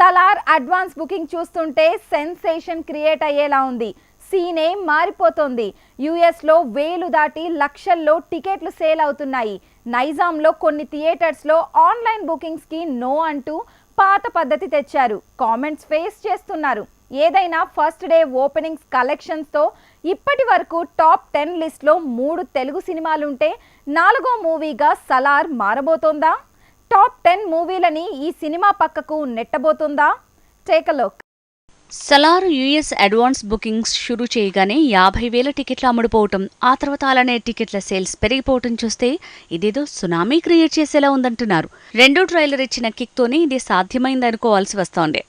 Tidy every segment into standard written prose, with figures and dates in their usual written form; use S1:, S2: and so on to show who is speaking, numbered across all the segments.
S1: Salaar advance booking చూస్తుంటే sensation create అయ్యేలా ఉంది. సీనే మారిపోతోంది. యుఎస్లో వేలు దాటి లక్షల్లో టికెట్లు సేల్ అవుతున్నాయి. నైజాంలో కొన్ని థియేటర్స్లో ఆన్లైన్ బుకింగ్స్కి నో అంటూ పాత పద్ధతి తెచ్చారు. కామెంట్స్ ఫేస్ చేస్తున్నారు. ఏదైనా ఫస్ట్ డే ఓపెనింగ్స్ కలెక్షన్స్తో ఇప్పటి వరకు టాప్ 10 లిస్ట్లో 3 తెలుగు సినిమాలుంటే 4వ మూవీగా సలార్ మారబోతోందా? టాప్ 10 మూవీలని ఈ సినిమా పక్కకు నెట్టబోతుందా? Take a look.
S2: Salaar US advance bookings షురూ చేయగానే 50,000 టికెట్లు అమ్ముడుపోవటం, ఆ తర్వాత అలానే టికెట్ల సేల్స్ పెరిగిపోవటం చూస్తే ఇదేదో సునామీ క్రియేట్ చేసేలా ఉందంటున్నారు. రెండో ట్రైలర్ ఇచ్చిన కిక్తోనే ఇది సాధ్యమైందనుకోవాల్సి వస్తోంది.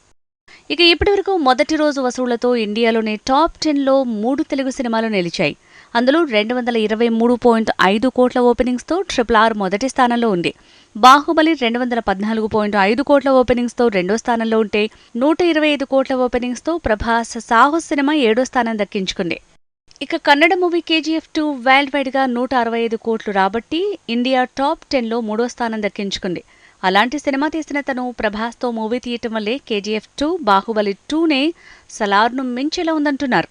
S2: ఇక ఇప్పటివరకు మొదటి రోజు వసూళ్లతో ఇండియాలోనే టాప్ 10లో 3 తెలుగు సినిమాలు నిలిచాయి. అందులో 223.5 కోట్ల ఓపెనింగ్స్తో RRR మొదటి స్థానంలో ఉంది. బాహుబలి 214.5 కోట్ల ఓపెనింగ్స్తో రెండో స్థానంలో ఉంటే 125 కోట్ల ఓపెనింగ్స్తో ప్రభాస్ సాహస్ సినిమా 7వ స్థానం దక్కించుకుంది. ఇక Kannada movie KGF2 world wide గా 165 కోట్లు రాబట్టి ఇండియా టాప్ 10లో 3వ స్థానం దక్కించుకుంది. అలాంటి సినిమా తీసిన తను ప్రభాస్తో మూవీ తీయటం వల్లే KGF2, బాహుబలి 2నే సలార్ను మించేలా ఉందంటున్నారు.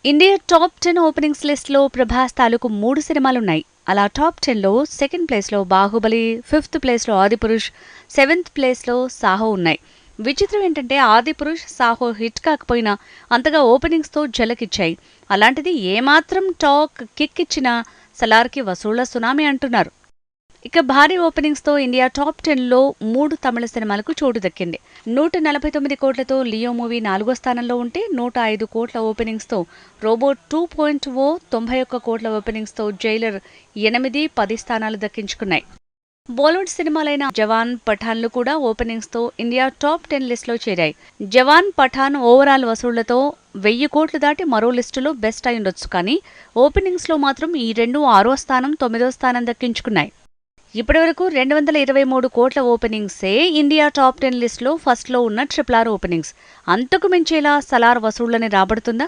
S2: ఇండియా టాప్ 10 ఓపెనింగ్స్ లిస్ట్లో ప్రభాస్ తాలూకు 3 సినిమాలున్నాయి. అలా టాప్ 10లో సెకండ్ ప్లేస్లో బాహుబలి, 5th ప్లేస్లో ఆదిపురుష్, 7th ప్లేస్లో సాహో ఉన్నాయి. విచిత్రం ఏంటంటే ఆదిపురుష్, సాహో హిట్ కాకపోయినా అంతగా ఓపెనింగ్స్తో ఝలకిచ్చాయి. అలాంటిది ఏమాత్రం టాక్ కిక్ ఇచ్చినా సలార్కి వసూళ్ల సునామీ అంటున్నారు. ఇక భారీ ఓపెనింగ్స్తో ఇండియా టాప్ 10లో 3 తమిళ సినిమాలకు చోటు దక్కింది. 149 కోట్లతో లియో మూవీ 4వ స్థానంలో ఉంటే 105 కోట్ల ఓపెనింగ్స్తో రోబో 2.0, 91 కోట్ల ఓపెనింగ్స్తో జైలర్ 8, 10 స్థానాలు దక్కించుకున్నాయి. బాలీవుడ్ సినిమాలైన జవాన్, పఠాన్లు కూడా ఓపెనింగ్స్తో ఇండియా టాప్ 10 లిస్టులో చేరాయి. జవాన్, పఠాన్ ఓవరాల్ వసూళ్లతో 1000 కోట్లు దాటి మరో లిస్టులో బెస్ట్ అయ్యుండొచ్చు. కానీ ఓపెనింగ్స్లో మాత్రం ఈ రెండు 6వ స్థానం, 9వ స్థానం దక్కించుకున్నాయి. ఇప్పటివరకు 223 కోట్ల ఓపెనింగ్సే ఇండియా టాప్ 10 లిస్టులో ఫస్ట్లో ఉన్న RRR ఓపెనింగ్స్. అంతకు మించేలా సలార్ వసూళ్లని రాబడుతుందా?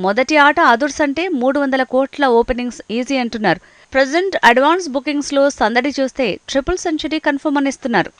S2: మొదటి ఆట అదుర్స్ అంటే 300 కోట్ల ఓపెనింగ్స్ ఈజీ అంటున్నారు. ప్రెజెంట్ అడ్వాన్స్ బుకింగ్స్లో సందడి చూస్తే ట్రిపుల్ సెంచరీ కన్ఫర్మ్ అనిస్తున్నారు.